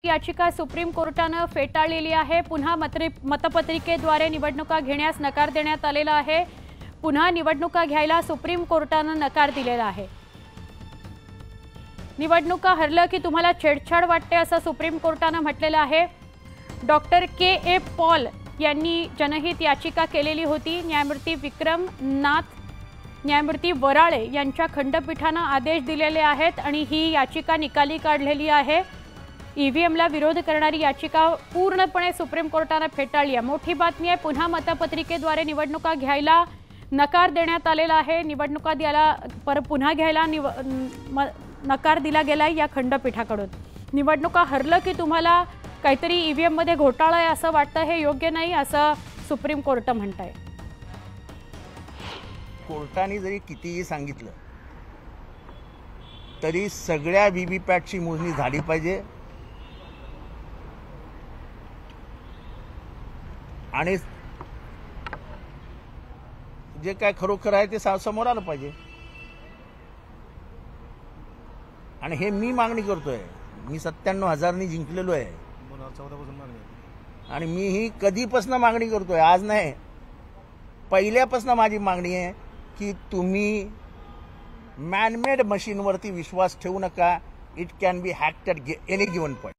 याचिका सुप्रीम कोर्टाने फेटाळलेली आहे। पुन्हा मतपत्रिकेद्वारे निवडणुका घेण्यास नकार देण्यात आलेला आहे। पुन्हा निवडणुका घ्यायला सुप्रीम कोर्टाने नकार दिलेला आहे। निवडणुका हरलं की तुम्हाला छेडछाड वाटते असं सुप्रीम कोर्टाने म्हटलेलं आहे। Doctor K.A.. पॉल यांनी जनहित याचिका केलेली होती। न्यायमूर्ती विक्रम नाथ, न्यायमूर्ती वराळे यांच्या खंडपीठाने आदेश दिलेले आहेत आणि ही याचिका निकाली काढलेली आहे। ईव्हीएमला विरोध करणारी याचिका पूर्णपणे सुप्रीम कोर्टाने फेटाळली आहे। मोठी बातमी आहे, पुन्हा मतपत्रिकेद्वारे निवडणुका घ्यायला नकार देण्यात आलेला आहे। निवडणुका द्यायला पुन्हा घ्यायला नकार दिला गेलाय या खंडपीठाकडून। निवडणुका हरलं की तुम्हाला काहीतरी ईव्हीएम मध्ये घोटाळा आहे असं वाटतं, हे योग्य नाही असं सुप्रीम कोर्ट म्हणतंय। कोर्टाने जरी कितीही सांगितलं तरी सगळ्या व्हीव्हीपॅटची मोजणी झाली पाहिजे आणि जे काय खरोखर आहे ते समोर आलं पाहिजे। आणि हे मी मागणी करतोय। मी 97,000नी जिंकलेलो आहे आणि मी ही कधीपासून मागणी करतोय, आज नाही, पहिल्यापासून माझी मागणी आहे की तुम्ही मॅनमेड मशीनवरती विश्वास ठेवू नका। It can be hacked at any given point.